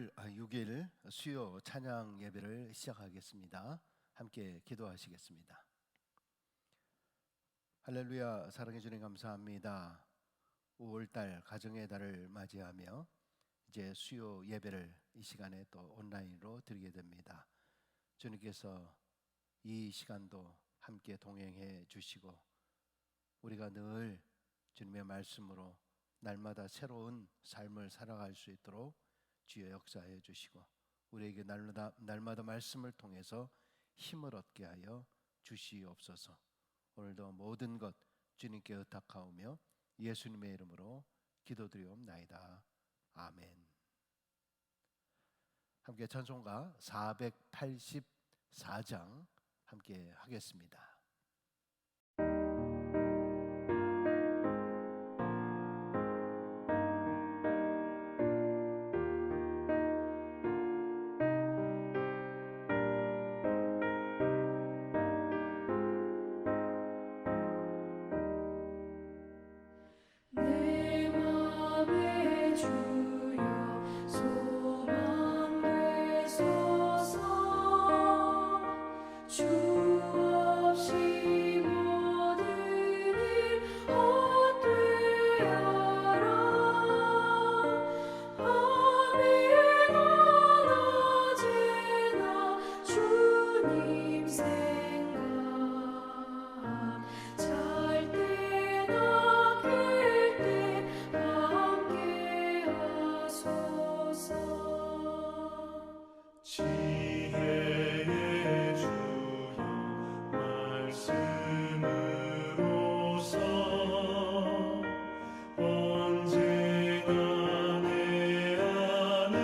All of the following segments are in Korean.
6월 6일 수요 찬양 예배를 시작하겠습니다. 함께 기도하시겠습니다. 할렐루야. 사랑해 주님 감사합니다. 5월달 가정의 달을 맞이하며 이제 수요 예배를 이 시간에 또 온라인으로 드리게 됩니다. 주님께서 이 시간도 함께 동행해 주시고 우리가 늘 주님의 말씀으로 날마다 새로운 삶을 살아갈 수 있도록 주여 역사해 주시고 우리에게 날마다 말씀을 통해서 힘을 얻게 하여 주시옵소서. 오늘도 모든 것 주님께 의탁하오며 예수님의 이름으로 기도드리옵나이다. 아멘. 함께 찬송가 484장 함께 하겠습니다. 내 맘에 주여 소망 되소서. 주 없이 모든 일 헛되어라. 밤이나 낮에나 주님 생각, 잘 때나 깰 때 함께 하소서. 지혜의 주여 말씀으로서 언제나 내 안에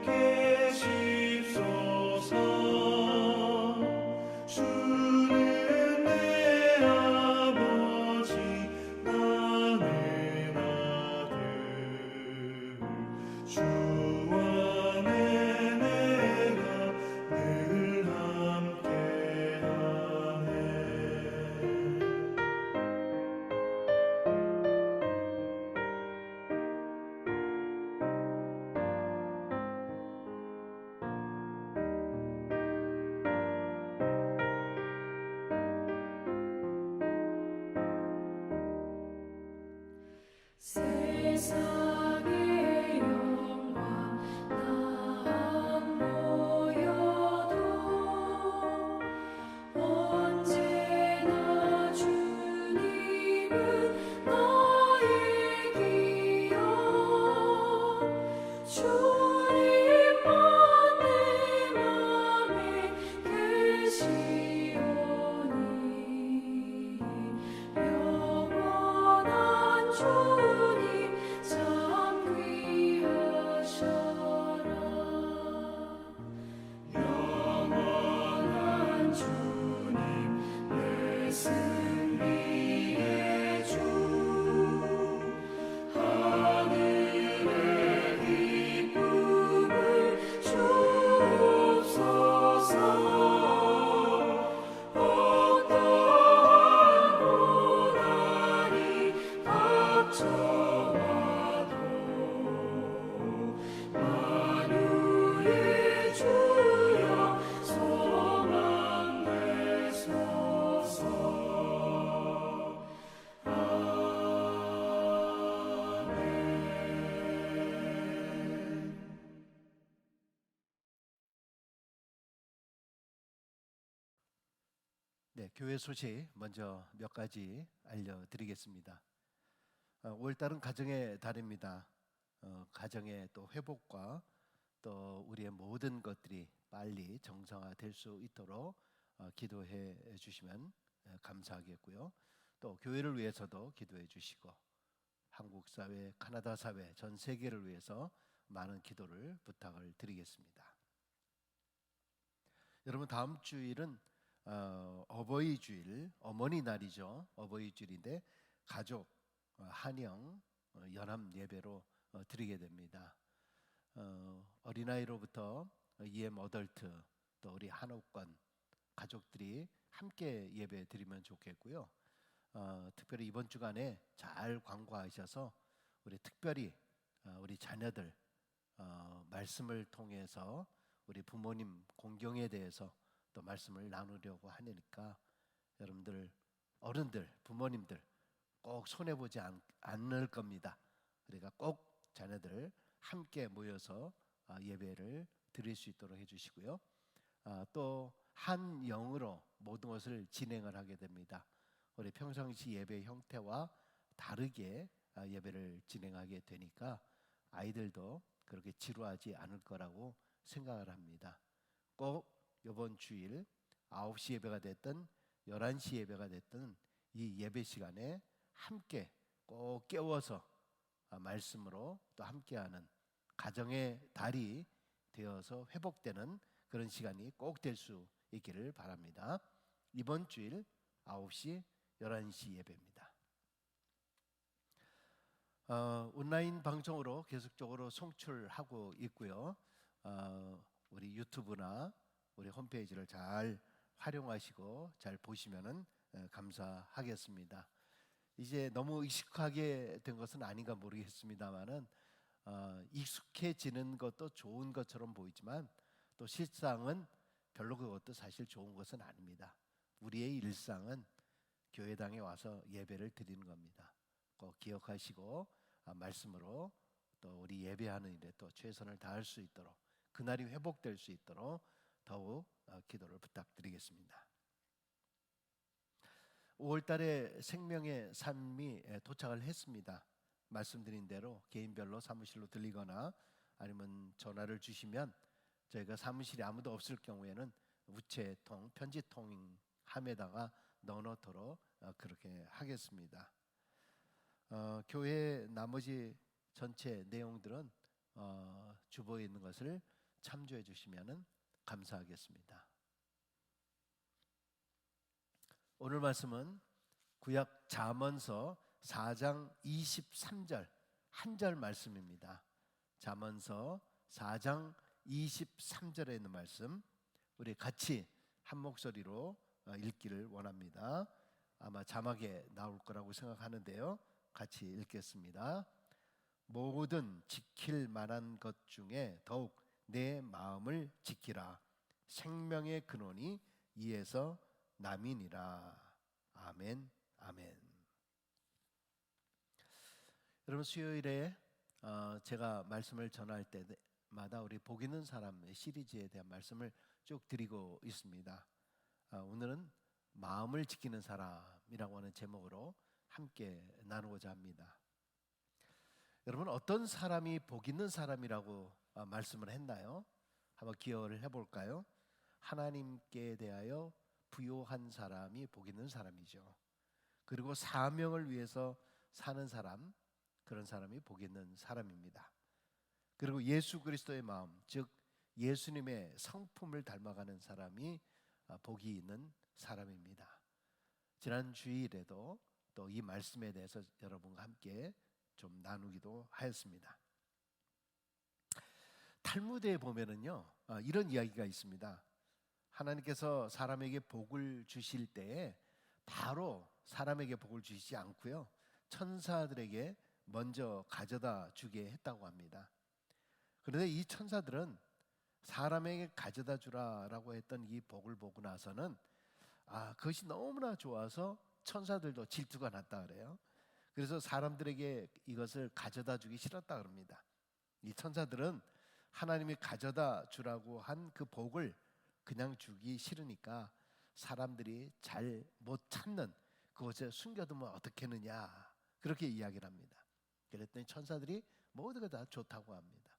계십소서. 주는 내 아버지 나는 아들 주 안에 내가 늘 함께하네. 세상의 영광 나 안 보여도 언제나 주님은 나의 기여. 주님만 내 맘에 계시오니 영원한 주님 참 귀하셔라. 영원한 주님 내 승리의 주, 하늘의 기쁨을 주옵소서. 어떠한 고난이 닥쳐와도 만유의 주여 소망 되소서. 아멘. 네, 교회 소식 먼저 몇 가지 알려드리겠습니다. 5월달은 가정의 달입니다. 가정의 또 회복과 또 우리의 모든 것들이 빨리 정상화될 수 있도록 기도해 주시면 감사하겠고요. 또 교회를 위해서도 기도해 주시고 한국 사회, 카나다 사회, 전 세계를 위해서 많은 기도를 부탁을 드리겠습니다. 여러분, 다음 주일은 어버이 주일, 어머니 날이죠. 어버이 주일인데 가족 한영 연합 예배로 드리게 됩니다. 어린아이로부터 EM 어덜트 또 우리 한옥권 가족들이 함께 예배 드리면 좋겠고요. 특별히 이번 주간에 잘 관고하셔서 우리 특별히 우리 자녀들 말씀을 통해서 우리 부모님 공경에 대해서 또 말씀을 나누려고 하니까 여러분들 어른들 부모님들 꼭 손해보지 않을 겁니다. 그러니까 꼭 자녀들 함께 모여서 예배를 드릴 수 있도록 해주시고요. 또 한 영으로 모든 것을 진행을 하게 됩니다. 우리 평상시 예배 형태와 다르게 예배를 진행하게 되니까 아이들도 그렇게 지루하지 않을 거라고 생각을 합니다. 꼭 이번 주일 9시 예배가 됐든 11시 예배가 됐든 이 예배 시간에 함께 꼭 깨워서 말씀으로 또 함께하는 가정의 달이 되어서 회복되는 그런 시간이 꼭 될 수 있기를 바랍니다. 이번 주일 9시 11시 예배입니다. 온라인 방송으로 계속적으로 송출하고 있고요. 우리 유튜브나 우리 홈페이지를 잘 활용하시고 잘 보시면은 감사하겠습니다. 이제 너무 익숙하게 된 것은 아닌가 모르겠습니다만은 익숙해지는 것도 좋은 것처럼 보이지만 또 실상은 별로 그것도 사실 좋은 것은 아닙니다. 우리의 일상은 교회당에 와서 예배를 드리는 겁니다. 꼭 기억하시고 말씀으로 또 우리 예배하는 일에 또 최선을 다할 수 있도록 그날이 회복될 수 있도록 더욱 기도를 부탁드리겠습니다. 5월달에 생명의 삶이 도착을 했습니다. 말씀드린 대로 개인별로 사무실로 들리거나 아니면 전화를 주시면 저희가 사무실에 아무도 없을 경우에는 우체통, 편지통 함에다가 넣어놓도록 그렇게 하겠습니다. 교회 나머지 전체 내용들은 주보에 있는 것을 참조해 주시면 감사하겠습니다. 오늘 말씀은 구약 잠언서 4장 23절 한 절 말씀입니다. 잠언서 4장 23절에 있는 말씀 우리 같이 한 목소리로 읽기를 원합니다. 아마 자막에 나올 거라고 생각하는데요. 같이 읽겠습니다. 모든 지킬 만한 것 중에 더욱 내 마음을 지키라. 생명의 근원이 이에서 남이니라. 아멘, 아멘. 여러분 수요일에 제가 말씀을 전할 때마다 우리 복 있는 사람의 시리즈에 대한 말씀을 쭉 드리고 있습니다. 오늘은 마음을 지키는 사람이라고 하는 제목으로 함께 나누고자 합니다. 여러분 어떤 사람이 복 있는 사람이라고 말씀을 했나요? 한번 기억을 해볼까요? 하나님께 대하여 부요한 사람이 복 있는 사람이죠. 그리고 사명을 위해서 사는 사람, 그런 사람이 복 있는 사람입니다. 그리고 예수 그리스도의 마음, 즉 예수님의 성품을 닮아가는 사람이 복이 있는 사람입니다. 지난 주일에도 또 이 말씀에 대해서 여러분과 함께 좀 나누기도 하였습니다. 탈무드에 보면은요 이런 이야기가 있습니다. 하나님께서 사람에게 복을 주실 때에 바로 사람에게 복을 주시지 않고요 천사들에게 먼저 가져다 주게 했다고 합니다. 그런데 이 천사들은 사람에게 가져다 주라라고 했던 이 복을 보고 나서는 그것이 너무나 좋아서 천사들도 질투가 났다 그래요. 그래서 사람들에게 이것을 가져다 주기 싫었다 그럽니다. 이 천사들은 하나님이 가져다 주라고 한 그 복을 그냥 주기 싫으니까 사람들이 잘 못 찾는 그것에 숨겨두면 어떻겠느냐 그렇게 이야기를 합니다. 그랬더니 천사들이 모두가 다 좋다고 합니다.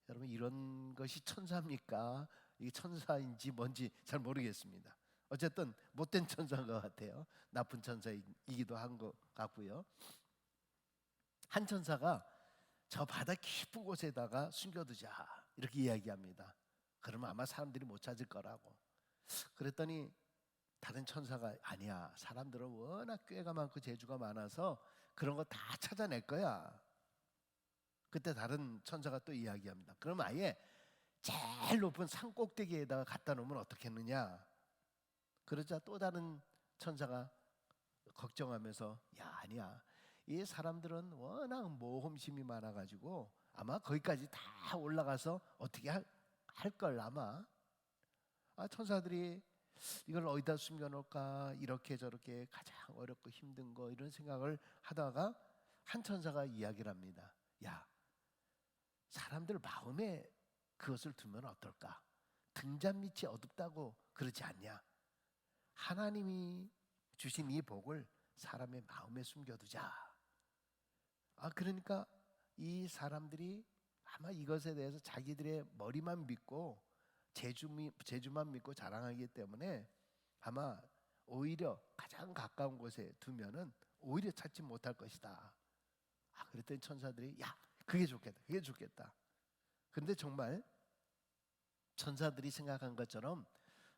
여러분 이런 것이 천사입니까? 이게 천사인지 뭔지 잘 모르겠습니다. 어쨌든 못된 천사인 것 같아요. 나쁜 천사이기도 한 것 같고요. 한 천사가 저 바다 깊은 곳에다가 숨겨두자 이렇게 이야기합니다. 그러면 아마 사람들이 못 찾을 거라고. 그랬더니 다른 천사가 아니야. 사람들은 워낙 꾀가 많고 재주가 많아서 그런 거 다 찾아낼 거야. 그때 다른 천사가 또 이야기합니다. 그럼 아예 제일 높은 산 꼭대기에다가 갖다 놓으면 어떻겠느냐. 그러자 또 다른 천사가 걱정하면서 아니야. 이 사람들은 워낙 모험심이 많아가지고 아마 거기까지 다 올라가서 어떻게 할 걸 아마 천사들이 이걸 어디다 숨겨놓을까 이렇게 저렇게 가장 어렵고 힘든 거 이런 생각을 하다가 한 천사가 이야기를 합니다. 야, 사람들 마음에 그것을 두면 어떨까? 등잔 밑이 어둡다고 그러지 않냐? 하나님이 주신 이 복을 사람의 마음에 숨겨두자. 그러니까 이 사람들이 아마 이것에 대해서 자기들의 머리만 믿고 재주만 믿고 자랑하기 때문에 아마 오히려 가장 가까운 곳에 두면은 오히려 찾지 못할 것이다. 그랬더니 천사들이 야, 그게 좋겠다, 그게 좋겠다. 그런데 정말 천사들이 생각한 것처럼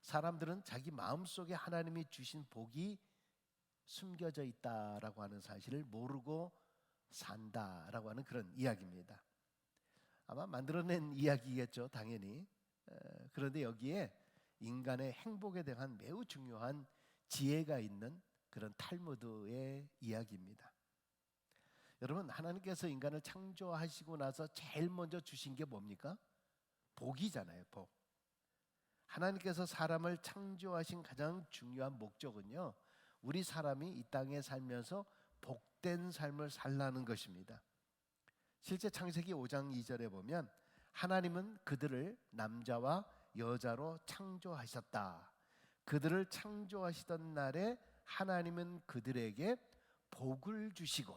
사람들은 자기 마음속에 하나님이 주신 복이 숨겨져 있다라고 하는 사실을 모르고 산다라고 하는 그런 이야기입니다. 아마 만들어낸 이야기겠죠, 당연히. 그런데 여기에 인간의 행복에 대한 매우 중요한 지혜가 있는 그런 탈무드의 이야기입니다. 여러분, 하나님께서 인간을 창조하시고 나서 제일 먼저 주신 게 뭡니까? 복이잖아요, 복. 하나님께서 사람을 창조하신 가장 중요한 목적은요, 우리 사람이 이 땅에 살면서 복된 삶을 살라는 것입니다. 실제 창세기 5장 2절에 보면 하나님은 그들을 남자와 여자로 창조하셨다. 그들을 창조하시던 날에 하나님은 그들에게 복을 주시고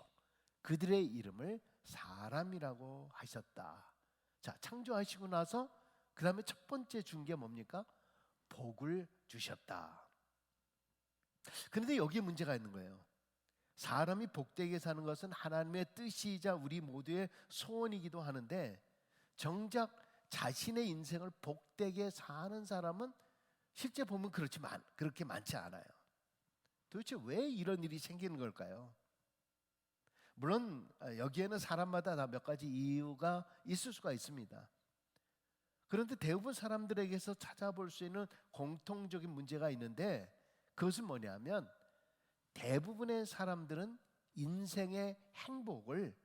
그들의 이름을 사람이라고 하셨다. 자, 창조하시고 나서 그 다음에 첫 번째 준 게 뭡니까? 복을 주셨다. 그런데 여기에 문제가 있는 거예요. 사람이 복되게 사는 것은 하나님의 뜻이자 우리 모두의 소원이기도 하는데 정작 자신의 인생을 복되게 사는 사람은 실제 보면 그렇게 많지 않아요. 도대체 왜 이런 일이 생기는 걸까요? 물론 여기에는 사람마다 다 몇 가지 이유가 있을 수가 있습니다. 그런데 대부분 사람들에게서 찾아볼 수 있는 공통적인 문제가 있는데 그것은 뭐냐면 대부분의 사람들은 인생의 행복을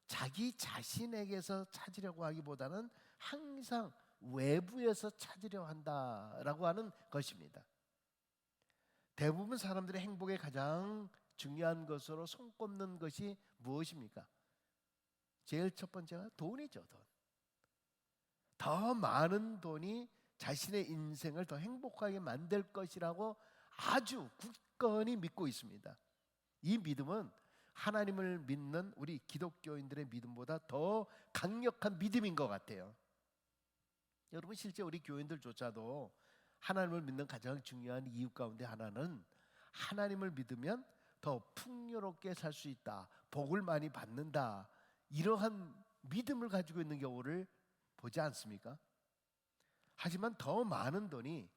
자기 자신에게서 찾으려고 하기보다는 항상 외부에서 찾으려 한다라고 하는 것입니다. 대부분 사람들의 행복의 가장 중요한 것으로 손꼽는 것이 무엇입니까? 제일 첫 번째가 돈이죠, 돈. 더 많은 돈이 자신의 인생을 더 행복하게 만들 것이라고 아주 굳건히 믿고 있습니다. 이 믿음은 하나님을 믿는 우리 기독교인들의 믿음보다 더 강력한 믿음인 것 같아요. 여러분, 실제 우리 교인들조차도 하나님을 믿는 가장 중요한 이유 가운데 하나는 하나님을 믿으면 더 풍요롭게 살 수 있다, 복을 많이 받는다, 이러한 믿음을 가지고 있는 경우를 보지 않습니까? 하지만 더 많은 돈이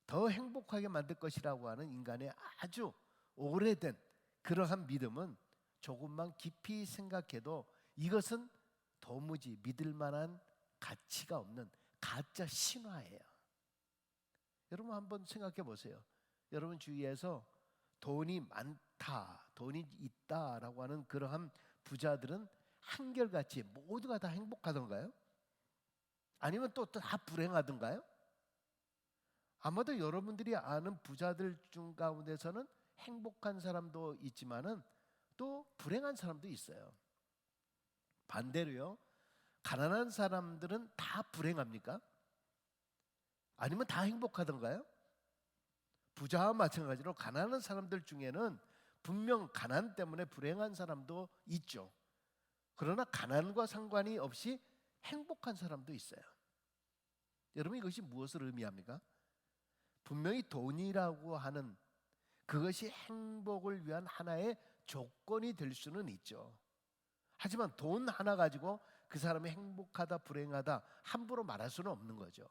더 행복하게 만들 것이라고 하는 인간의 아주 오래된 그러한 믿음은 조금만 깊이 생각해도 이것은 도무지 믿을 만한 가치가 없는 가짜 신화예요. 여러분 한번 생각해 보세요. 여러분 주위에서 돈이 많다, 돈이 있다라고 하는 그러한 부자들은 한결같이 모두가 다 행복하던가요? 아니면 또 다 불행하던가요? 아마도 여러분들이 아는 부자들 중 가운데서는 행복한 사람도 있지만은 또 불행한 사람도 있어요. 반대로요, 가난한 사람들은 다 불행합니까? 아니면 다 행복하던가요? 부자와 마찬가지로 가난한 사람들 중에는 분명 가난 때문에 불행한 사람도 있죠. 그러나 가난과 상관이 없이 행복한 사람도 있어요. 여러분, 이것이 무엇을 의미합니까? 분명히 돈이라고 하는 그것이 행복을 위한 하나의 조건이 될 수는 있죠. 하지만 돈 하나 가지고 그 사람이 행복하다 불행하다 함부로 말할 수는 없는 거죠.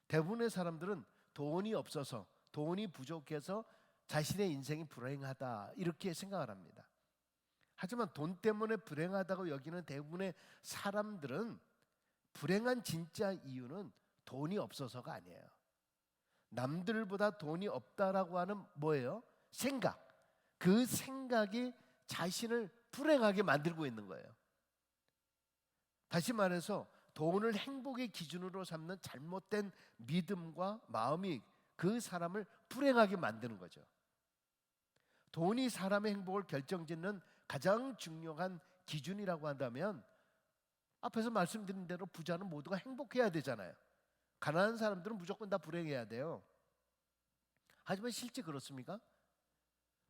대부분의 사람들은 돈이 없어서, 돈이 부족해서 자신의 인생이 불행하다 이렇게 생각을 합니다. 하지만 돈 때문에 불행하다고 여기는 대부분의 사람들은 불행한 진짜 이유는 돈이 없어서가 아니에요. 남들보다 돈이 없다라고 하는 뭐예요? 생각. 그 생각이 자신을 불행하게 만들고 있는 거예요. 다시 말해서 돈을 행복의 기준으로 삼는 잘못된 믿음과 마음이 그 사람을 불행하게 만드는 거죠. 돈이 사람의 행복을 결정짓는 가장 중요한 기준이라고 한다면 앞에서 말씀드린 대로 부자는 모두가 행복해야 되잖아요. 가난한 사람들은 무조건 다 불행해야 돼요. 하지만 실제 그렇습니까?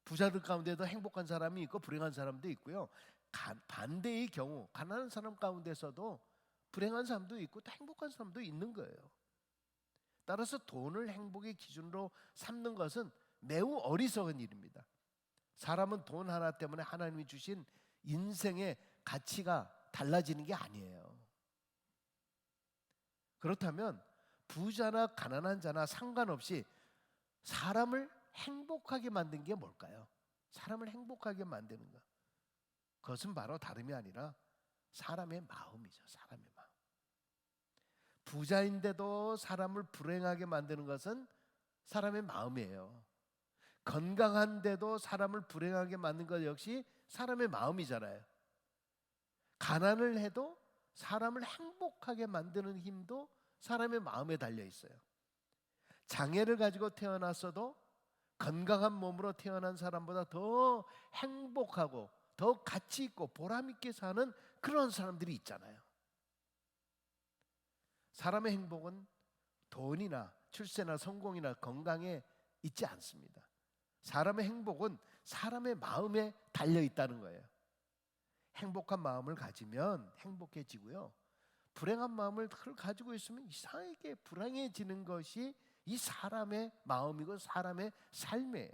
부자들 가운데도 행복한 사람이 있고 불행한 사람도 있고요. 반대의 경우 가난한 사람 가운데서도 불행한 사람도 있고 또 행복한 사람도 있는 거예요. 따라서 돈을 행복의 기준으로 삼는 것은 매우 어리석은 일입니다. 사람은 돈 하나 때문에 하나님이 주신 인생의 가치가 달라지는 게 아니에요. 그렇다면 부자나 가난한 자나 상관없이 사람을 행복하게 만든 게 뭘까요? 사람을 행복하게 만드는 것, 그것은 바로 다름이 아니라 사람의 마음이죠. 사람의 마음. 부자인데도 사람을 불행하게 만드는 것은 사람의 마음이에요. 건강한데도 사람을 불행하게 만든 것 역시 사람의 마음이잖아요. 가난을 해도 사람을 행복하게 만드는 힘도 사람의 마음에 달려 있어요. 장애를 가지고 태어났어도 건강한 몸으로 태어난 사람보다 더 행복하고 더 가치 있고 보람 있게 사는 그런 사람들이 있잖아요. 사람의 행복은 돈이나 출세나 성공이나 건강에 있지 않습니다. 사람의 행복은 사람의 마음에 달려 있다는 거예요. 행복한 마음을 가지면 행복해지고요. 불행한 마음을 가지고 있으면 이상하게 불행해지는 것이 이 사람의 마음이고 사람의 삶이에요.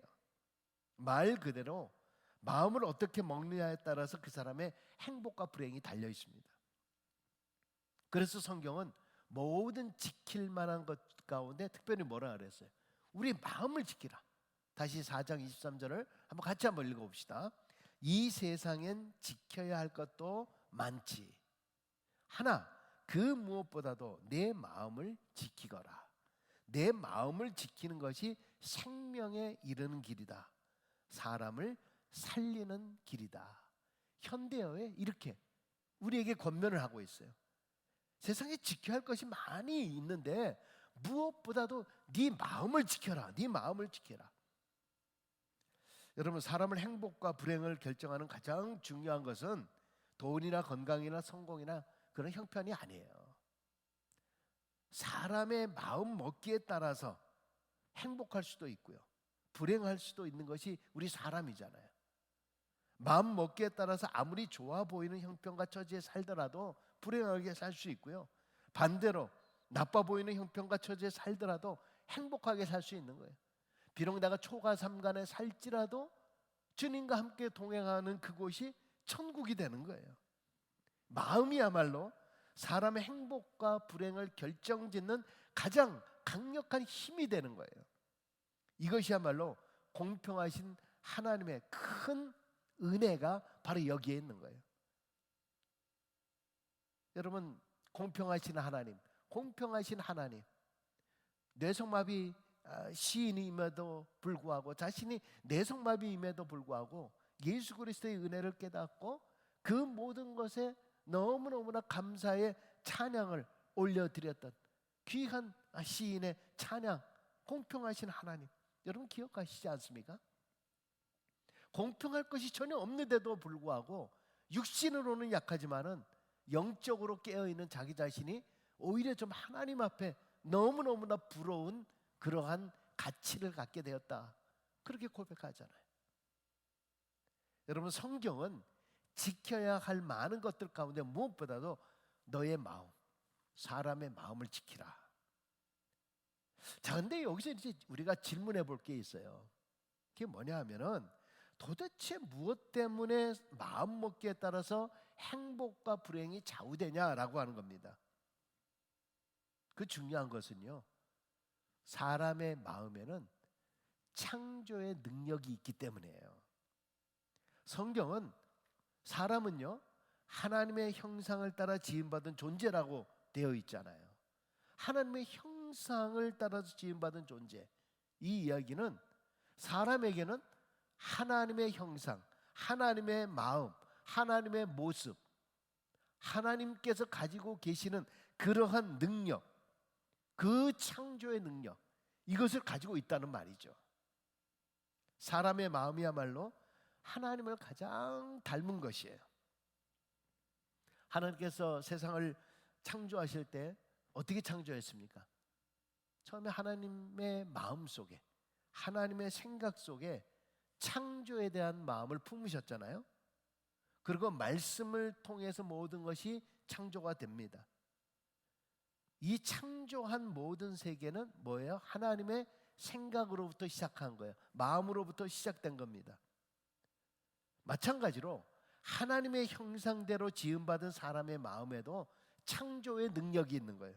말 그대로 마음을 어떻게 먹느냐에 따라서 그 사람의 행복과 불행이 달려 있습니다. 그래서 성경은 모든 지킬 만한 것 가운데 특별히 뭐라 그랬어요? 우리 마음을 지키라. 다시 4장 23절을 같이 한번 읽어봅시다. 이 세상엔 지켜야 할 것도 많지. 하나 그 무엇보다도 내 마음을 지키거라. 내 마음을 지키는 것이 생명에 이르는 길이다. 사람을 살리는 길이다. 현대어에 이렇게 우리에게 권면을 하고 있어요. 세상에 지켜야 할 것이 많이 있는데 무엇보다도 네 마음을 지켜라. 네 마음을 지켜라. 여러분, 사람을 행복과 불행을 결정하는 가장 중요한 것은 돈이나 건강이나 성공이나 그런 형편이 아니에요. 사람의 마음 먹기에 따라서 행복할 수도 있고요, 불행할 수도 있는 것이 우리 사람이잖아요. 마음 먹기에 따라서 아무리 좋아 보이는 형편과 처지에 살더라도 불행하게 살 수 있고요, 반대로 나빠 보이는 형편과 처지에 살더라도 행복하게 살 수 있는 거예요. 비록 내가 초가 삼간에 살지라도 주님과 함께 동행하는 그곳이 천국이 되는 거예요. 마음이야말로 사람의 행복과 불행을 결정짓는 가장 강력한 힘이 되는 거예요. 이것이야말로 공평하신 하나님의 큰 은혜가 바로 여기에 있는 거예요. 여러분, 공평하신 하나님, 뇌성마비 시인임에도 불구하고, 자신이 뇌성마비임에도 불구하고 예수 그리스도의 은혜를 깨닫고 그 모든 것에 너무너무나 감사의 찬양을 올려드렸던 귀한 시인의 찬양, 공평하신 하나님, 여러분 기억하시지 않습니까? 공평할 것이 전혀 없는데도 불구하고 육신으로는 약하지만은 영적으로 깨어있는 자기 자신이 오히려 좀 하나님 앞에 너무너무나 부러운 그러한 가치를 갖게 되었다, 그렇게 고백하잖아요. 여러분, 성경은 지켜야 할 많은 것들 가운데 무엇보다도 너의 마음, 사람의 마음을 지키라. 자, 근데 여기서 이제 우리가 질문해 볼 게 있어요. 그게 뭐냐 하면은, 도대체 무엇 때문에 마음 먹기에 따라서 행복과 불행이 좌우되냐라고 하는 겁니다. 그 중요한 것은요, 사람의 마음에는 창조의 능력이 있기 때문이에요. 성경은 사람은요, 하나님의 형상을 따라 지음받은 존재라고 되어 있잖아요. 하나님의 형상을 따라서 지음받은 존재, 이 이야기는 사람에게는 하나님의 형상, 하나님의 마음, 하나님의 모습, 하나님께서 가지고 계시는 그러한 능력, 그 창조의 능력, 이것을 가지고 있다는 말이죠. 사람의 마음이야말로 하나님을 가장 닮은 것이에요. 하나님께서 세상을 창조하실 때 어떻게 창조했습니까? 처음에 하나님의 마음 속에, 하나님의 생각 속에 창조에 대한 마음을 품으셨잖아요. 그리고 말씀을 통해서 모든 것이 창조가 됩니다. 이 창조한 모든 세계는 뭐예요? 하나님의 생각으로부터 시작한 거예요. 마음으로부터 시작된 겁니다. 마찬가지로 하나님의 형상대로 지음받은 사람의 마음에도 창조의 능력이 있는 거예요.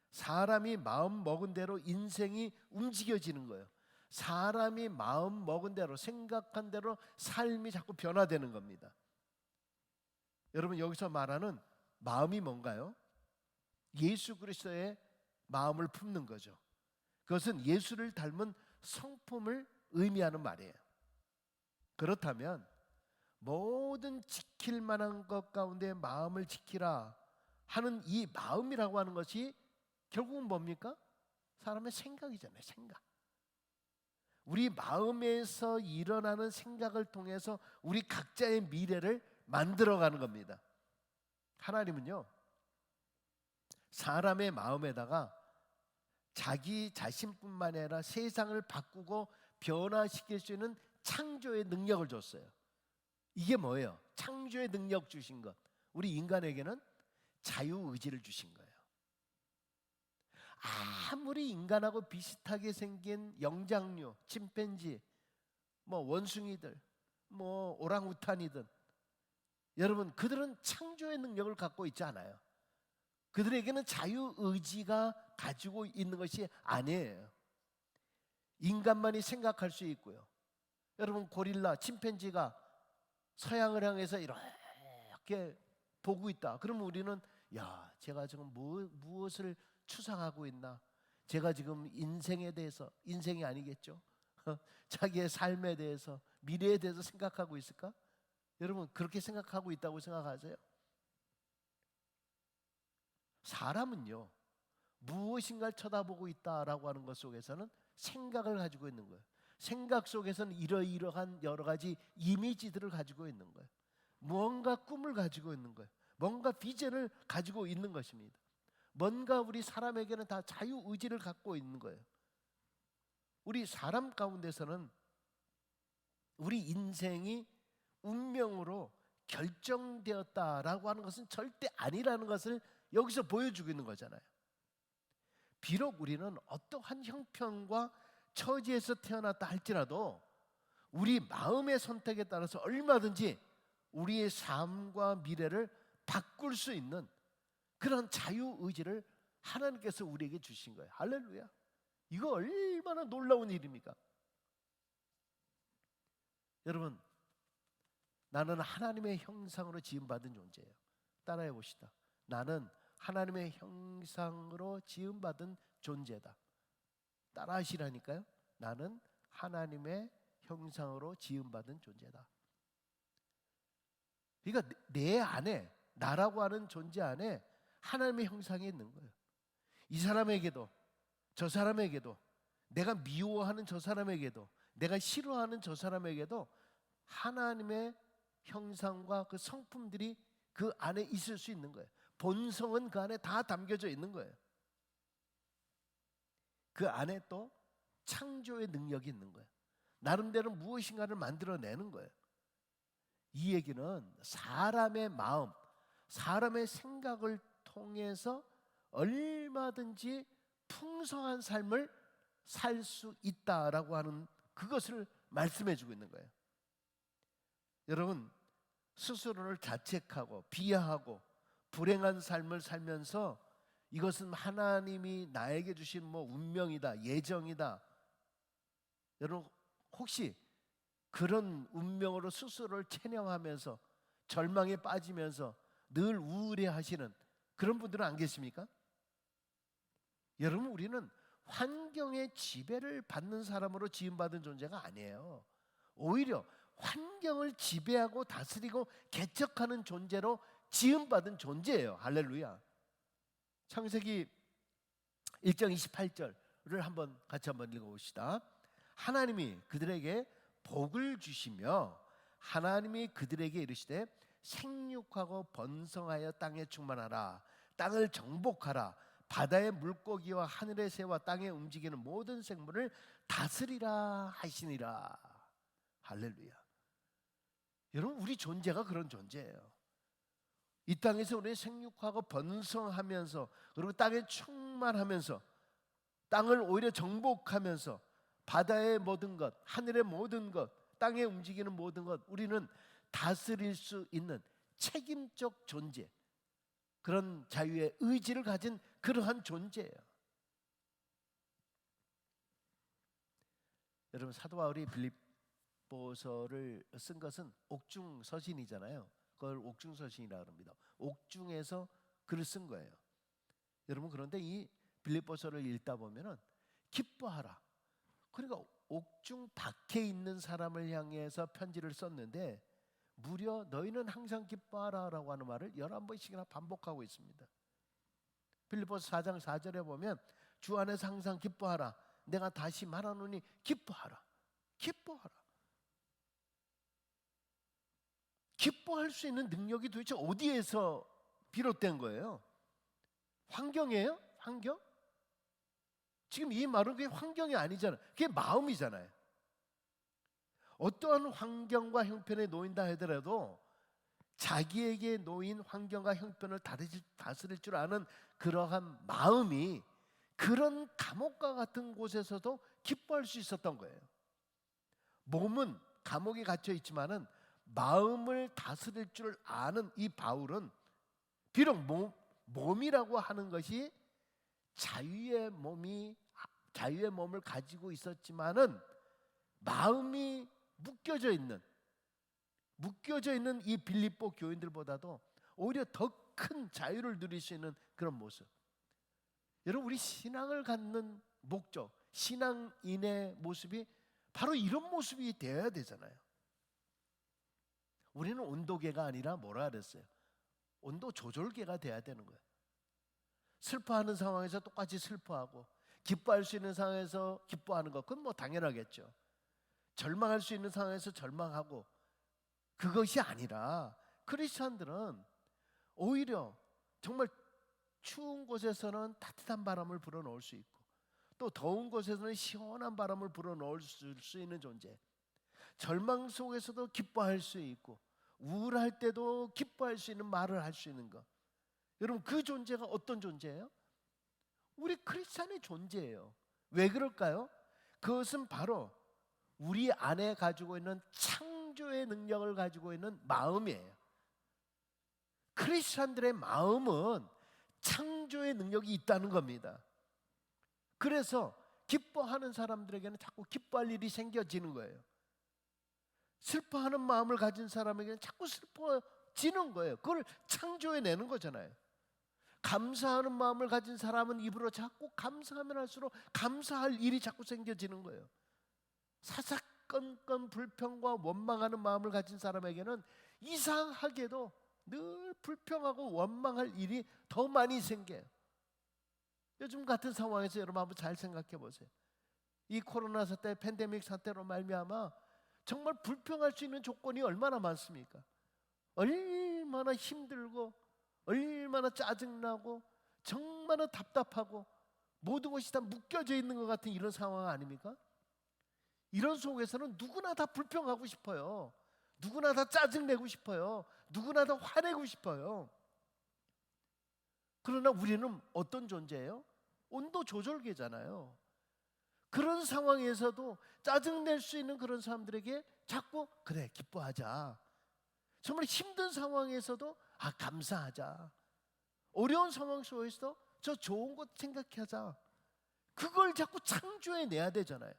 사람이 마음 먹은 대로 인생이 움직여지는 거예요. 사람이 마음 먹은 대로, 생각한 대로 삶이 자꾸 변화되는 겁니다. 여러분, 여기서 말하는 마음이 뭔가요? 예수 그리스도의 마음을 품는 거죠. 그것은 예수를 닮은 성품을 의미하는 말이에요. 그렇다면 모든 지킬 만한 것 가운데 마음을 지키라 하는 이 마음이라고 하는 것이 결국은 뭡니까? 사람의 생각이잖아요. 생각. 우리 마음에서 일어나는 생각을 통해서 우리 각자의 미래를 만들어가는 겁니다. 하나님은요, 사람의 마음에다가 자기 자신뿐만 아니라 세상을 바꾸고 변화시킬 수 있는 창조의 능력을 줬어요. 이게 뭐예요? 창조의 능력 주신 것. 우리 인간에게는 자유의지를 주신 거예요. 아무리 인간하고 비슷하게 생긴 영장류, 침팬지, 뭐 원숭이들, 뭐 오랑우탄이든, 여러분, 그들은 창조의 능력을 갖고 있지 않아요. 그들에게는 자유의지가 가지고 있는 것이 아니에요. 인간만이 생각할 수 있고요. 여러분, 고릴라, 침팬지가 서양을 향해서 이렇게 보고 있다. 그러면 우리는 야, 제가 지금 무엇을 추상하고 있나? 제가 지금 인생에 대해서, 인생이 아니겠죠? 자기의 삶에 대해서, 미래에 대해서 생각하고 있을까? 여러분, 그렇게 생각하고 있다고 생각하세요? 사람은요, 무엇인가를 쳐다보고 있다라고 하는 것 속에서는 생각을 가지고 있는 거예요. 생각 속에서는 이러이러한 여러 가지 이미지들을 가지고 있는 거예요. 무언가 꿈을 가지고 있는 거예요. 뭔가 비전을 가지고 있는 것입니다. 뭔가 우리 사람에게는 다 자유의지를 갖고 있는 거예요. 우리 사람 가운데서는 우리 인생이 운명으로 결정되었다라고 하는 것은 절대 아니라는 것을 여기서 보여주고 있는 거잖아요. 비록 우리는 어떠한 형편과 처지에서 태어났다 할지라도 우리 마음의 선택에 따라서 얼마든지 우리의 삶과 미래를 바꿀 수 있는 그런 자유의지를 하나님께서 우리에게 주신 거예요. 할렐루야. 이거 얼마나 놀라운 일입니까? 여러분, 나는 하나님의 형상으로 지음받은 존재예요. 따라해 봅시다. 나는 하나님의 형상으로 지음받은 존재다. 따라하시라니까요. 나는 하나님의 형상으로 지음받은 존재다. 그러니까 내 안에, 나라고 하는 존재 안에 하나님의 형상이 있는 거예요. 이 사람에게도, 저 사람에게도, 내가 미워하는 저 사람에게도, 내가 싫어하는 저 사람에게도 하나님의 형상과 그 성품들이 그 안에 있을 수 있는 거예요. 본성은 그 안에 다 담겨져 있는 거예요. 그 안에 또 창조의 능력이 있는 거예요. 나름대로 무엇인가를 만들어내는 거예요. 이 얘기는 사람의 마음, 사람의 생각을 통해서 얼마든지 풍성한 삶을 살 수 있다라고 하는 그것을 말씀해 주고 있는 거예요. 여러분, 스스로를 자책하고 비하하고 불행한 삶을 살면서 이것은 하나님이 나에게 주신 뭐 운명이다, 예정이다. 여러분, 혹시 그런 운명으로 스스로를 체념하면서 절망에 빠지면서 늘 우울해하시는 그런 분들은 안 계십니까? 여러분, 우리는 환경의 지배를 받는 사람으로 지음받은 존재가 아니에요. 오히려 환경을 지배하고 다스리고 개척하는 존재로 지음받은 존재예요. 할렐루야. 창세기 1장 28절을 같이 한번 읽어봅시다. 하나님이 그들에게 복을 주시며 하나님이 그들에게 이르시되 생육하고 번성하여 땅에 충만하라. 땅을 정복하라. 바다의 물고기와 하늘의 새와 땅에 움직이는 모든 생물을 다스리라 하시니라. 할렐루야. 여러분, 우리 존재가 그런 존재예요. 이 땅에서 우리 생육하고 번성하면서, 그리고 땅에 충만하면서, 땅을 오히려 정복하면서, 바다의 모든 것, 하늘의 모든 것, 땅에 움직이는 모든 것, 우리는 다스릴 수 있는 책임적 존재, 그런 자유의 의지를 가진 그러한 존재예요. 여러분, 사도 바울이 빌립보서를 쓴 것은 옥중 서신이잖아요. 그걸 옥중 서신이라고 합니다. 옥중에서 글을 쓴 거예요. 여러분, 그런데 이 빌립보서를 읽다 보면은 기뻐하라. 그러니까 옥중 밖에 있는 사람을 향해서 편지를 썼는데 무려 너희는 항상 기뻐하라라고 하는 말을 11번씩이나 반복하고 있습니다. 빌립보서 4장 4절에 보면 주 안에서 항상 기뻐하라. 내가 다시 말하노니 기뻐하라. 기뻐하라. 기뻐할 수 있는 능력이 도대체 어디에서 비롯된 거예요? 환경이에요? 환경? 지금 이 말은 그게 환경이 아니잖아요. 그게 마음이잖아요. 어떠한 환경과 형편에 놓인다 하더라도 자기에게 놓인 환경과 형편을 다스릴 줄 아는 그러한 마음이 그런 감옥과 같은 곳에서도 기뻐할 수 있었던 거예요. 몸은 감옥에 갇혀 있지만은 마음을 다스릴 줄 아는 이 바울은 비록 몸이라고 하는 것이 자유의 몸을 가지고 있었지만은 마음이 묶여져 있는 이 빌립보 교인들보다도 오히려 더 큰 자유를 누릴 수 있는 그런 모습. 여러분, 우리 신앙을 갖는 목적, 신앙인의 모습이 바로 이런 모습이 되어야 되잖아요. 우리는 온도계가 아니라 뭐라 그랬어요? 온도 조절계가 돼야 되는 거예요. 슬퍼하는 상황에서 똑같이 슬퍼하고, 기뻐할 수 있는 상황에서 기뻐하는 것, 그건 뭐 당연하겠죠. 절망할 수 있는 상황에서 절망하고, 그것이 아니라 크리스천들은 오히려 정말 추운 곳에서는 따뜻한 바람을 불어넣을 수 있고, 또 더운 곳에서는 시원한 바람을 불어넣을 수 있는 존재. 절망 속에서도 기뻐할 수 있고, 우울할 때도 기뻐할 수 있는 말을 할 수 있는 것. 여러분, 그 존재가 어떤 존재예요? 우리 크리스찬의 존재예요. 왜 그럴까요? 그것은 바로 우리 안에 가지고 있는 창조의 능력을 가지고 있는 마음이에요. 크리스찬들의 마음은 창조의 능력이 있다는 겁니다. 그래서 기뻐하는 사람들에게는 자꾸 기뻐할 일이 생겨지는 거예요. 슬퍼하는 마음을 가진 사람에게는 자꾸 슬퍼지는 거예요. 그걸 창조해내는 거잖아요. 감사하는 마음을 가진 사람은 입으로 자꾸 감사하면 할수록 감사할 일이 자꾸 생겨지는 거예요. 사사건건 불평과 원망하는 마음을 가진 사람에게는 이상하게도 늘 불평하고 원망할 일이 더 많이 생겨요. 요즘 같은 상황에서 여러분 한번 잘 생각해 보세요. 이 코로나 사태, 팬데믹 사태로 말미암아 정말 불평할 수 있는 조건이 얼마나 많습니까? 얼마나 힘들고, 얼마나 짜증나고, 정말 답답하고, 모든 것이 다 묶여져 있는 것 같은 이런 상황 아닙니까? 이런 속에서는 누구나 다 불평하고 싶어요. 누구나 다 짜증내고 싶어요. 누구나 다 화내고 싶어요. 그러나 우리는 어떤 존재예요? 온도 조절계잖아요. 그런 상황에서도 짜증낼 수 있는 그런 사람들에게 자꾸 그래 기뻐하자. 정말 힘든 상황에서도 감사하자. 어려운 상황 속에서도 저 좋은 것 생각하자. 그걸 자꾸 창조해내야 되잖아요.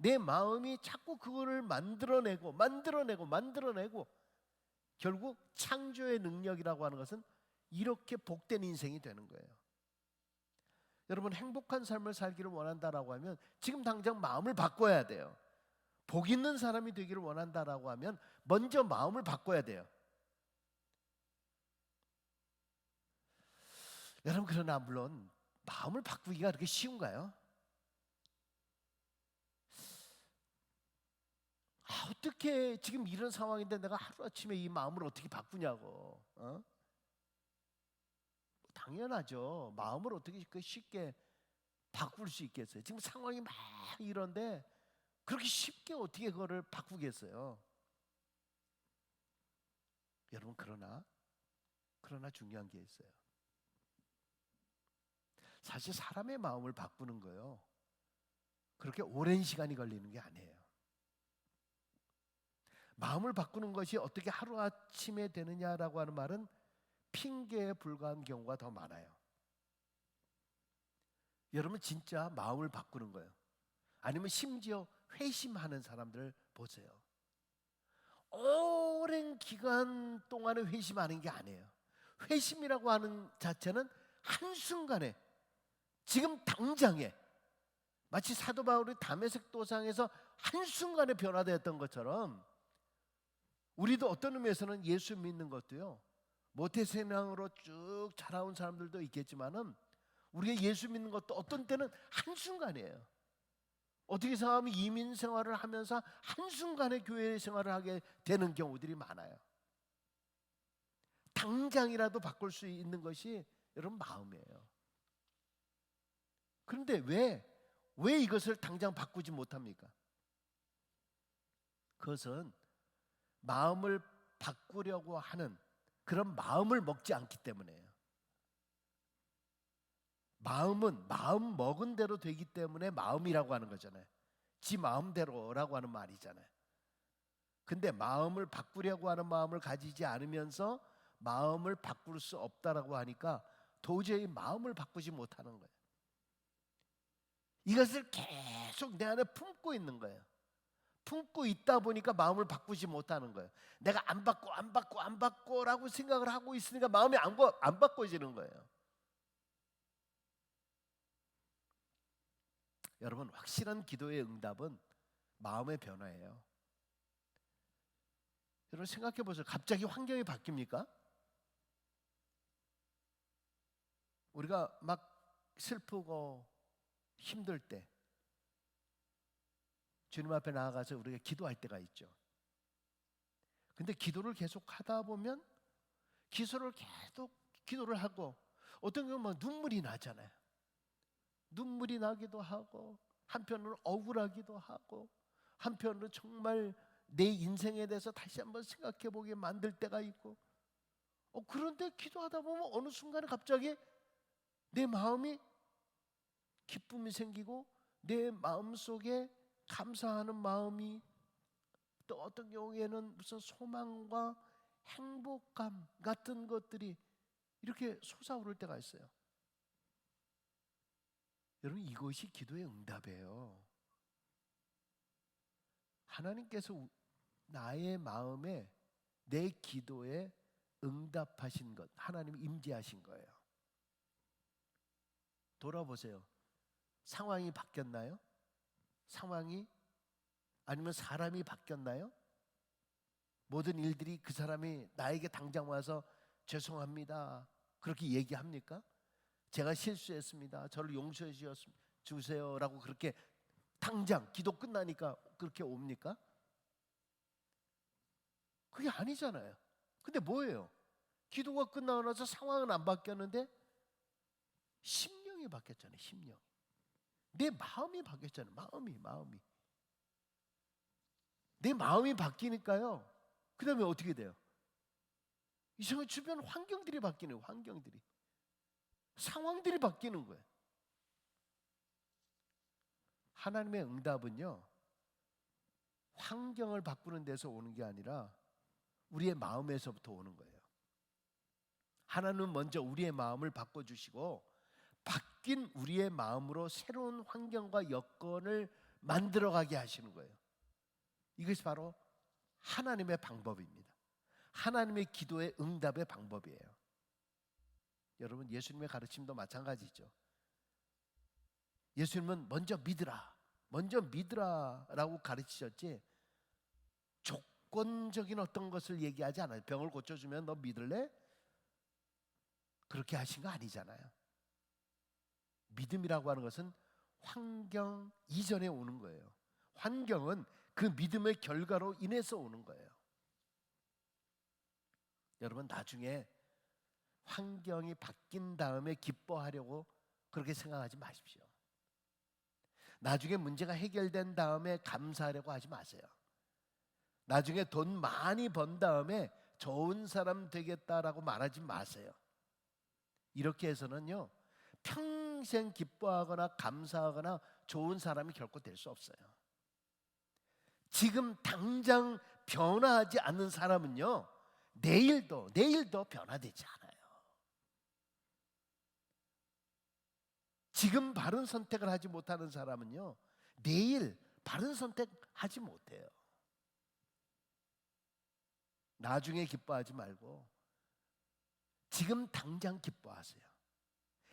내 마음이 자꾸 그거를 만들어내고 결국 창조의 능력이라고 하는 것은 이렇게 복된 인생이 되는 거예요. 여러분, 행복한 삶을 살기를 원한다라고 하면 지금 당장 마음을 바꿔야 돼요. 복 있는 사람이 되기를 원한다라고 하면 먼저 마음을 바꿔야 돼요. 여러분, 그러나 물론 마음을 바꾸기가 그렇게 쉬운가요? 어떻게 지금 이런 상황인데 내가 하루아침에 이 마음을 어떻게 바꾸냐고. 당연하죠. 마음을 어떻게 쉽게 바꿀 수 있겠어요? 지금 상황이 막 이런데 그렇게 쉽게 어떻게 그거를 바꾸겠어요? 여러분, 그러나 중요한 게 있어요. 사실 사람의 마음을 바꾸는 거요, 그렇게 오랜 시간이 걸리는 게 아니에요. 마음을 바꾸는 것이 어떻게 하루아침에 되느냐라고 하는 말은 핑계에 불과한 경우가 더 많아요. 여러분, 진짜 마음을 바꾸는 거예요. 아니면 심지어 회심하는 사람들 보세요. 오랜 기간 동안에 회심하는 게 아니에요. 회심이라고 하는 자체는 한순간에, 지금 당장에, 마치 사도 바울이 다메섹 도상에서 한순간에 변화되었던 것처럼 우리도 어떤 의미에서는 예수 믿는 것도요, 모태신앙으로 쭉 자라온 사람들도 있겠지만은 우리가 예수 믿는 것도 어떤 때는 한순간이에요. 어떻게 생각하면 이민 생활을 하면서 한순간에 교회 생활을 하게 되는 경우들이 많아요. 당장이라도 바꿀 수 있는 것이 여러분 마음이에요. 그런데 왜 이것을 당장 바꾸지 못합니까? 그것은 마음을 바꾸려고 하는 그런 마음을 먹지 않기 때문에요. 마음은 마음 먹은 대로 되기 때문에 마음이라고 하는 거잖아요. 지 마음대로라고 하는 말이잖아요. 근데 마음을 바꾸려고 하는 마음을 가지지 않으면서 마음을 바꿀 수 없다라고 하니까 도저히 마음을 바꾸지 못하는 거예요. 이것을 계속 내 안에 품고 있는 거예요. 품고 있다 보니까 마음을 바꾸지 못하는 거예요. 내가 안 바꿔라고 생각을 하고 있으니까 마음이 안 바꿔지는 거예요. 여러분, 확실한 기도의 응답은 마음의 변화예요. 여러분, 생각해 보세요. 갑자기 환경이 바뀝니까? 우리가 막 슬프고 힘들 때 주님 앞에 나아가서 우리가 기도할 때가 있죠. 근데 기도를 계속 하다 보면 기도를 하고 어떤 경우는 막 눈물이 나잖아요. 눈물이 나기도 하고, 한편으로는 억울하기도 하고, 한편으로는 정말 내 인생에 대해서 다시 한번 생각해 보게 만들 때가 있고, 그런데 기도하다 보면 어느 순간에 갑자기 내 마음이 기쁨이 생기고 내 마음속에 감사하는 마음이, 또 어떤 경우에는 무슨 소망과 행복감 같은 것들이 이렇게 솟아오를 때가 있어요. 여러분, 이것이 기도의 응답이에요. 하나님께서 나의 마음에, 내 기도에 응답하신 것, 하나님이 임재하신 거예요. 돌아보세요. 상황이 바뀌었나요? 아니면 사람이 바뀌었나요? 모든 일들이 그 사람이 나에게 당장 와서 죄송합니다 그렇게 얘기합니까? 제가 실수했습니다, 저를 용서해 주세요라고 그렇게 당장 기도 끝나니까 그렇게 옵니까? 그게 아니잖아요. 근데 뭐예요? 기도가 끝나고 나서 상황은 안 바뀌었는데 심령이 바뀌었잖아요. 심령. 내 마음이 바뀌었잖아요. 마음이. 내 마음이 바뀌니까요, 그 다음에 어떻게 돼요? 이상하게 주변 환경들이 바뀌네요. 상황들이 바뀌는 거예요. 하나님의 응답은요, 환경을 바꾸는 데서 오는 게 아니라 우리의 마음에서부터 오는 거예요. 하나님은 먼저 우리의 마음을 바꿔주시고 바뀐 우리의 마음으로 새로운 환경과 여건을 만들어가게 하시는 거예요. 이것이 바로 하나님의 방법입니다. 하나님의 기도의 응답의 방법이에요. 여러분, 예수님의 가르침도 마찬가지죠. 예수님은 먼저 믿으라라고 가르치셨지 조건적인 어떤 것을 얘기하지 않아요. 병을 고쳐주면 너 믿을래? 그렇게 하신 거 아니잖아요. 믿음이라고 하는 것은 환경 이전에 오는 거예요. 환경은 그 믿음의 결과로 인해서 오는 거예요. 여러분, 나중에 환경이 바뀐 다음에 기뻐하려고 그렇게 생각하지 마십시오. 나중에 문제가 해결된 다음에 감사하려고 하지 마세요. 나중에 돈 많이 번 다음에 좋은 사람 되겠다라고 말하지 마세요. 이렇게 해서는요, 평생 기뻐하거나 감사하거나 좋은 사람이 결코 될 수 없어요. 지금 당장 변화하지 않는 사람은요, 내일도 변화되지 않아요. 지금 바른 선택을 하지 못하는 사람은요, 내일 바른 선택하지 못해요. 나중에 기뻐하지 말고 지금 당장 기뻐하세요.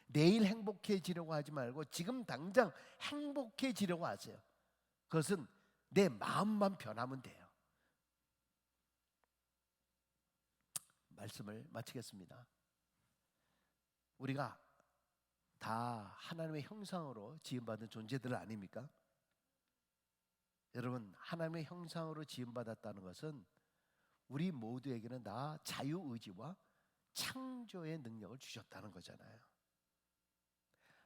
내일 행복해지려고 하지 말고 지금 당장 행복해지려고 하세요. 그것은 내 마음만 변하면 돼요. 말씀을 마치겠습니다. 우리가 다 하나님의 형상으로 지음받은 존재들 아닙니까? 여러분, 하나님의 형상으로 지음받았다는 것은 우리 모두에게는 다 자유의지와 창조의 능력을 주셨다는 거잖아요.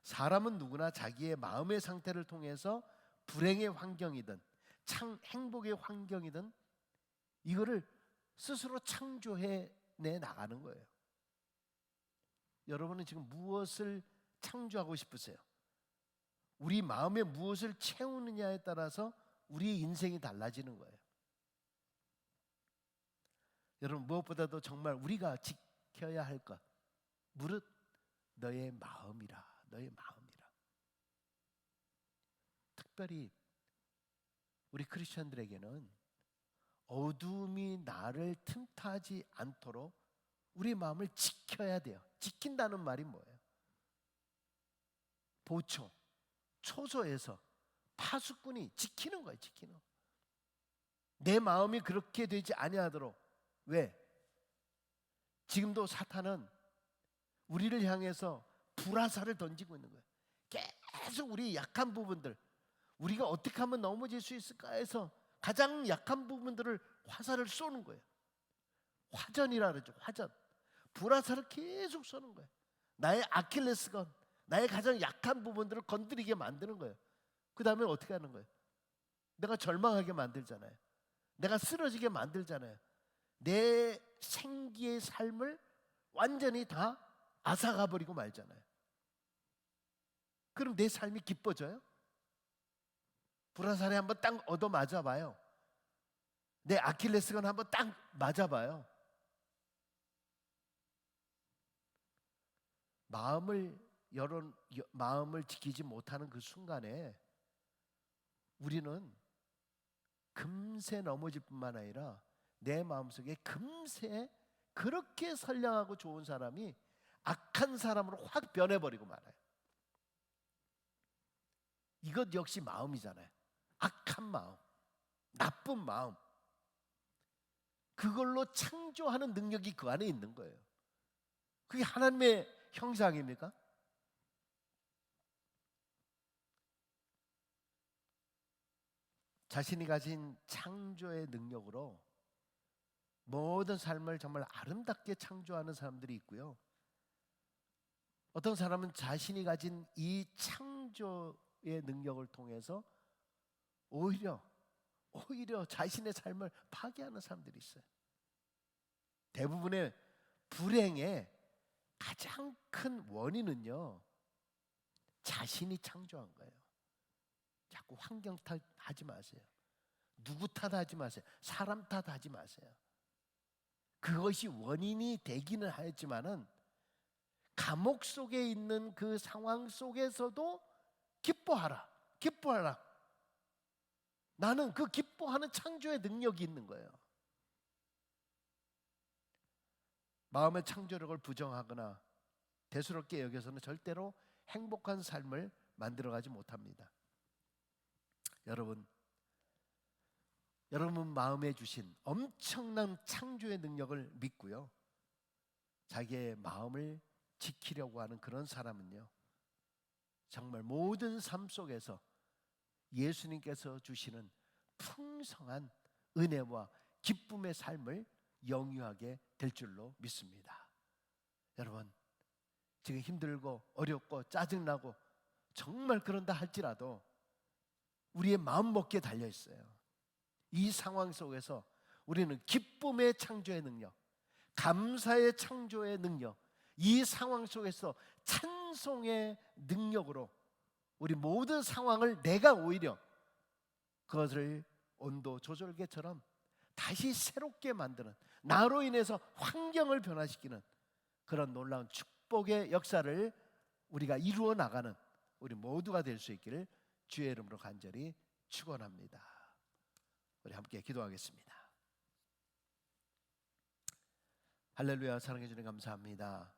사람은 누구나 자기의 마음의 상태를 통해서 불행의 환경이든 행복의 환경이든 이거를 스스로 창조해내 나가는 거예요. 여러분은 지금 무엇을 창조하고 싶으세요? 우리 마음에 무엇을 채우느냐에 따라서 우리의 인생이 달라지는 거예요. 여러분, 무엇보다도 정말 우리가 지켜야 할 것, 무릇 너의 마음이라. 너의 마음이라. 특별히 우리 크리스천들에게는 어둠이 나를 틈타지 않도록 우리 마음을 지켜야 돼요. 지킨다는 말이 뭐예요? 보초, 초소에서 파수꾼이 지키는 거예요. 지키는 거. 내 마음이 그렇게 되지 아니하도록. 왜? 지금도 사탄은 우리를 향해서 불화살을 던지고 있는 거예요. 계속 우리 약한 부분들, 우리가 어떻게 하면 넘어질 수 있을까 해서 가장 약한 부분들을 화살을 쏘는 거예요. 화전이라 그러죠. 화전. 불화살을 계속 쏘는 거예요. 나의 아킬레스건, 나의 가장 약한 부분들을 건드리게 만드는 거예요. 그 다음에 어떻게 하는 거예요? 내가 절망하게 만들잖아요. 내가 쓰러지게 만들잖아요. 내 생기의 삶을 완전히 다 앗아가 버리고 말잖아요. 그럼 내 삶이 기뻐져요? 불화살에 한번 딱 얻어 맞아봐요. 내 아킬레스건 한번 딱 맞아봐요. 마음을 지키지 못하는 그 순간에 우리는 금세 넘어질 뿐만 아니라 내 마음속에 금세 그렇게 선량하고 좋은 사람이 악한 사람으로 확 변해버리고 말아요. 이것 역시 마음이잖아요. 악한 마음, 나쁜 마음. 그걸로 창조하는 능력이 그 안에 있는 거예요. 그게 하나님의 형상입니까? 자신이 가진 창조의 능력으로 모든 삶을 정말 아름답게 창조하는 사람들이 있고요. 어떤 사람은 자신이 가진 이 창조의 능력을 통해서 오히려 자신의 삶을 파괴하는 사람들이 있어요. 대부분의 불행의 가장 큰 원인은요, 자신이 창조한 거예요. 자꾸 환경 탓하지 마세요. 누구 탓하지 마세요. 사람 탓하지 마세요. 그것이 원인이 되기는 하였지만은 감옥 속에 있는 그 상황 속에서도 기뻐하라. 나는 그 기뻐하는 창조의 능력이 있는 거예요. 마음의 창조력을 부정하거나 대수롭게 여겨서는 절대로 행복한 삶을 만들어가지 못합니다. 여러분 마음에 주신 엄청난 창조의 능력을 믿고요, 자기의 마음을 지키려고 하는 그런 사람은요, 정말 모든 삶 속에서 예수님께서 주시는 풍성한 은혜와 기쁨의 삶을 영유하게 될 줄로 믿습니다. 여러분, 지금 힘들고 어렵고 짜증나고 정말 그런다 할지라도 우리의 마음 먹기에 달려 있어요. 이 상황 속에서 우리는 기쁨의 창조의 능력, 감사의 창조의 능력, 이 상황 속에서 찬송의 능력으로 우리 모든 상황을 내가 오히려 그것을 온도 조절계처럼 다시 새롭게 만드는, 나로 인해서 환경을 변화시키는 그런 놀라운 축복의 역사를 우리가 이루어 나가는 우리 모두가 될 수 있기를 주의 이름으로 간절히 축원합니다. 우리 함께 기도하겠습니다. 할렐루야. 사랑해 주님 감사합니다.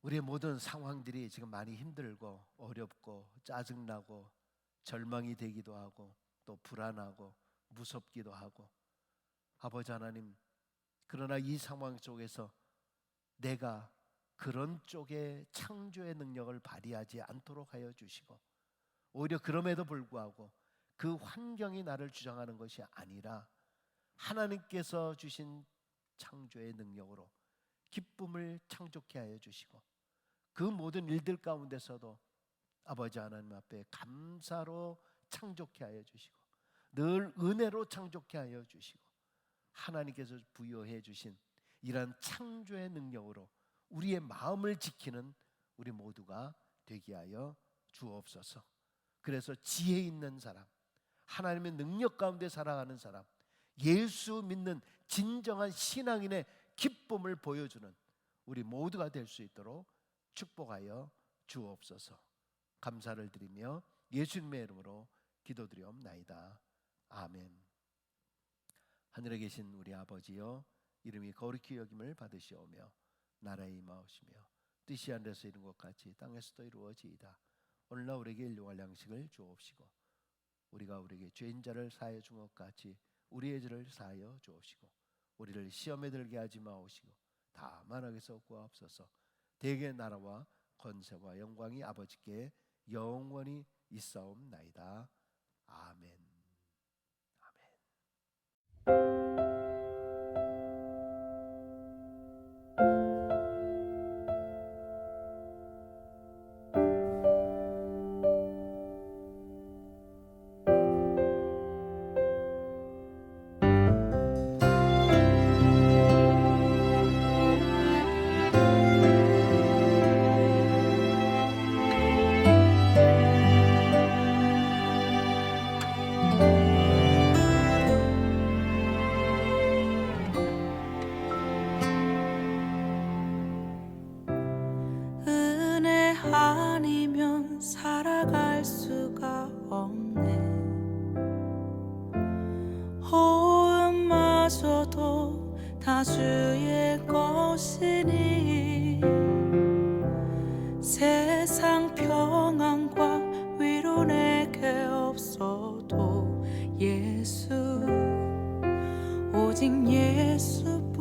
우리의 모든 상황들이 지금 많이 힘들고 어렵고 짜증나고 절망이 되기도 하고 또 불안하고 무섭기도 하고, 아버지 하나님, 그러나 이 상황 속에서 내가 그런 쪽에 창조의 능력을 발휘하지 않도록 하여 주시고, 오히려 그럼에도 불구하고 그 환경이 나를 주장하는 것이 아니라 하나님께서 주신 창조의 능력으로 기쁨을 창조케 하여 주시고, 그 모든 일들 가운데서도 아버지 하나님 앞에 감사로 창조케 하여 주시고, 늘 은혜로 창조케 하여 주시고, 하나님께서 부여해 주신 이러한 창조의 능력으로 우리의 마음을 지키는 우리 모두가 되게 하여 주옵소서. 그래서 지혜 있는 사람, 하나님의 능력 가운데 살아가는 사람, 예수 믿는 진정한 신앙인의 기쁨을 보여주는 우리 모두가 될 수 있도록 축복하여 주옵소서. 감사를 드리며 예수님의 이름으로 기도드리옵나이다. 아멘. 하늘에 계신 우리 아버지여, 이름이 거룩히 여김을 받으시오며 나라에 임하오시며 뜻이 하늘에서 이룬 것 같이 땅에서도 이루어지이다. 오늘날 우리에게 일용할 양식을 주옵시고, 우리가 우리에게 죄인 자를 사하여 준 것 같이 우리의 죄를 사하여 주옵시고, 우리를 시험에 들게 하지 마옵시고 다만 악에서 구하옵소서. 대개 나라와 권세와 영광이 아버지께 영원히 있사옵나이다. 아멘. 은혜 아니면 살아갈 수가 없네. 호흡마저도 다 주의 것이니 세상 평안과 위로 내게 없어도 예수, 오직 예수뿐이네.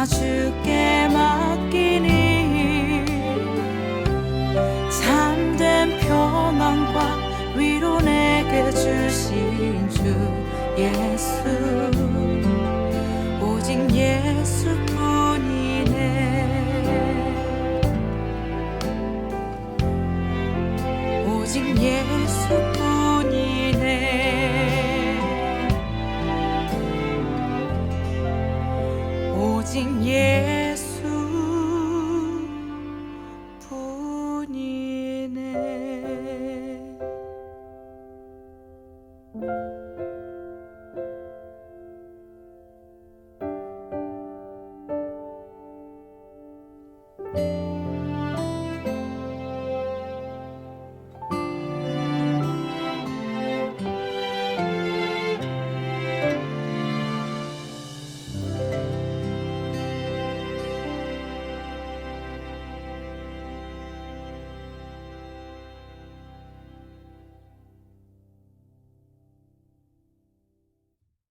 다 주께 맡기니 참된 평안과 위로 내게 주신 주 예수 오직 예수뿐이네 오직 예수뿐이네 오직 예수뿐이네